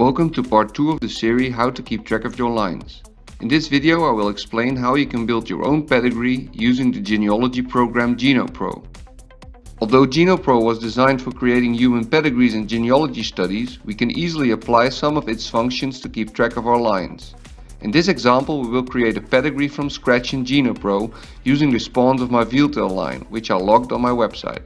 Welcome to part 2 of the series How to Keep Track of Your Lines. In this video I will explain how you can build your own pedigree using the genealogy program GenoPro. Although GenoPro was designed for creating human pedigrees and genealogy studies, we can easily apply some of its functions to keep track of our lines. In this example we will create a pedigree from scratch in GenoPro using the spawns of my veal-tail line, which are logged on my website.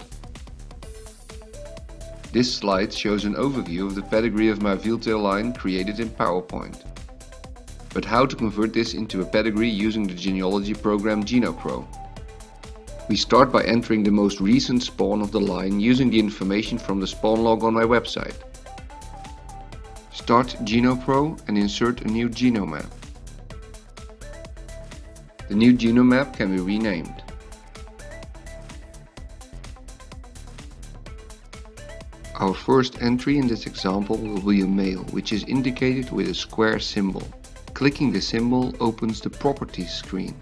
This slide shows an overview of the pedigree of my veal-tail line created in PowerPoint. But how to convert this into a pedigree using the genealogy program GenoPro? We start by entering the most recent spawn of the line using the information from the spawn log on my website. Start GenoPro and insert a new genomap. The new genomap can be renamed. Our first entry in this example will be a male, which is indicated with a square symbol. Clicking the symbol opens the Properties screen.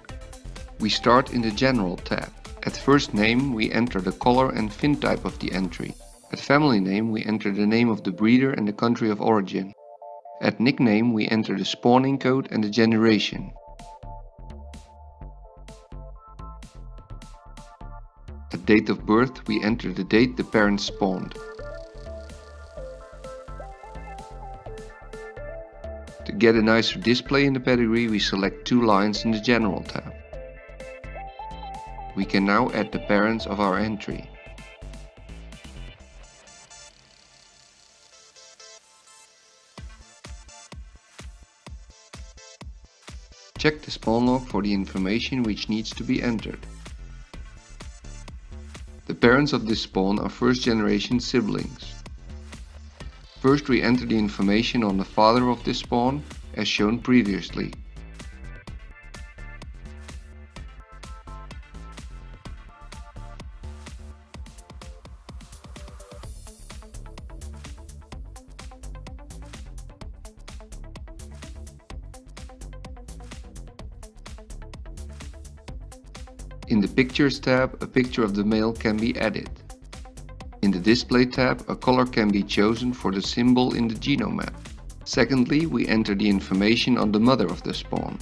We start in the General tab. At first name we enter the color and fin type of the entry. At family name we enter the name of the breeder and the country of origin. At nickname we enter the spawning code and the generation. At date of birth we enter the date the parent spawned. To get a nicer display in the pedigree, we select two lines in the General tab. We can now add the parents of our entry. Check the spawn log for the information which needs to be entered. The parents of this spawn are first generation siblings. First we enter the information on the father of this spawn, as shown previously. In the Pictures tab, a picture of the male can be added. In the Display tab, a color can be chosen for the symbol in the genomap. Secondly, we enter the information on the mother of the spawn.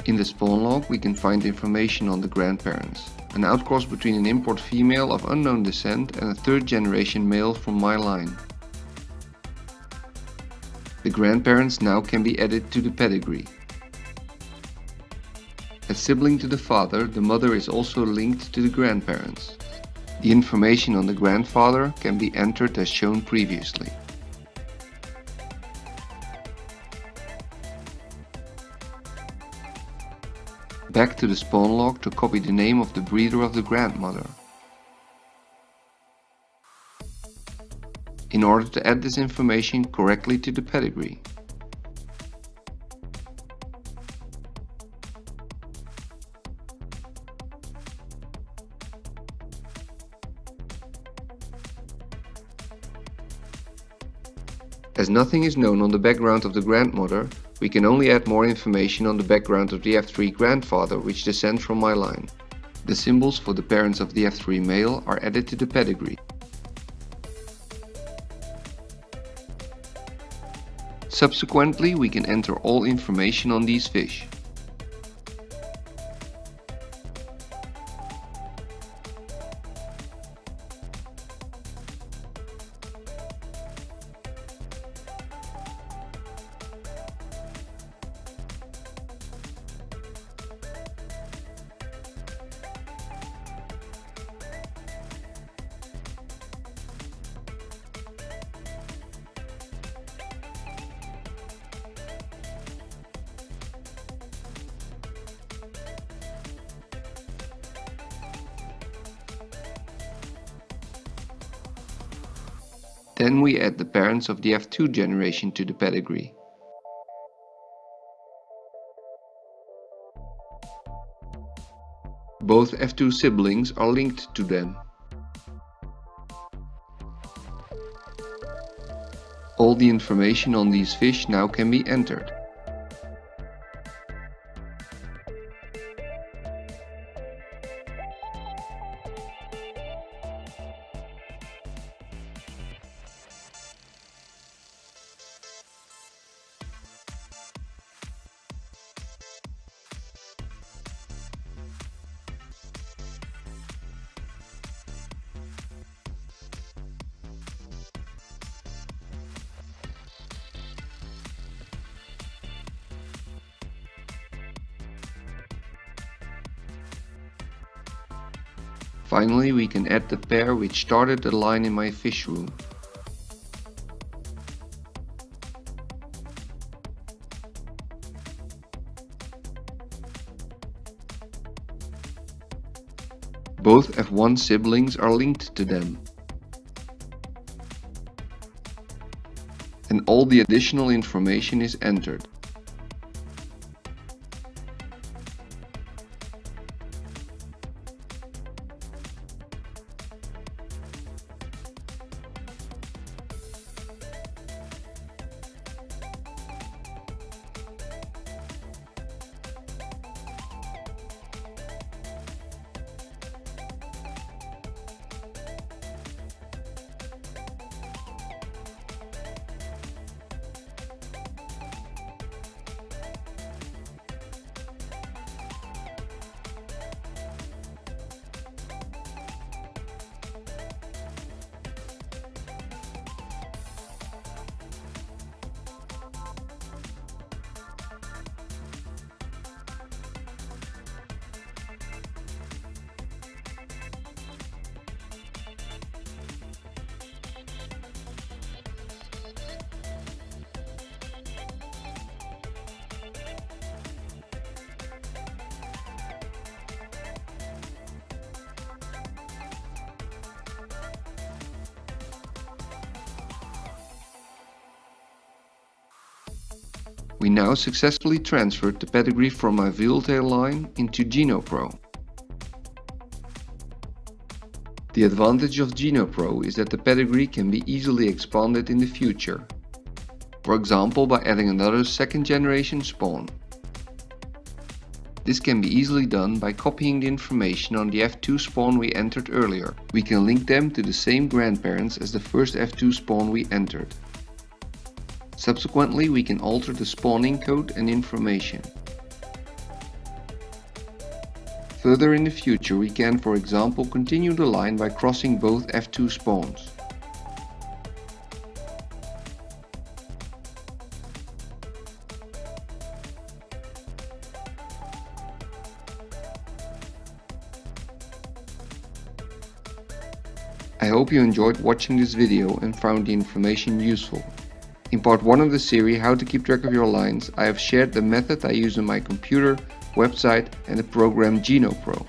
In the spawn log we can find information on the grandparents, an outcross between an import female of unknown descent and a third generation male from my line. The grandparents now can be added to the pedigree. As sibling to the father, the mother is also linked to the grandparents. The information on the grandfather can be entered as shown previously. Back to the spawn log to copy the name of the breeder of the grandmother. In order to add this information correctly to the pedigree. As nothing is known on the background of the grandmother, we can only add more information on the background of the F3 grandfather, which descends from my line. The symbols for the parents of the F3 male are added to the pedigree. Subsequently, we can enter all information on these fish. Then we add the parents of the F2 generation to the pedigree. Both F2 siblings are linked to them. All the information on these fish now can be entered. Finally, we can add the pair which started the line in my fish room. Both F1 siblings are linked to them. And all the additional information is entered. We now successfully transferred the pedigree from my veal-tail line into GenoPro. The advantage of GenoPro is that the pedigree can be easily expanded in the future. For example, by adding another second generation spawn. This can be easily done by copying the information on the F2 spawn we entered earlier. We can link them to the same grandparents as the first F2 spawn we entered. Subsequently, we can alter the spawning code and information. Further in the future, we can, for example, continue the line by crossing both F2 spawns. I hope you enjoyed watching this video and found the information useful. In part 1 of the series How to Keep Track of Your Lines, I have shared the method I use on my computer, website and the program GenoPro.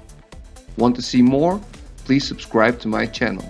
Want to see more? Please subscribe to my channel.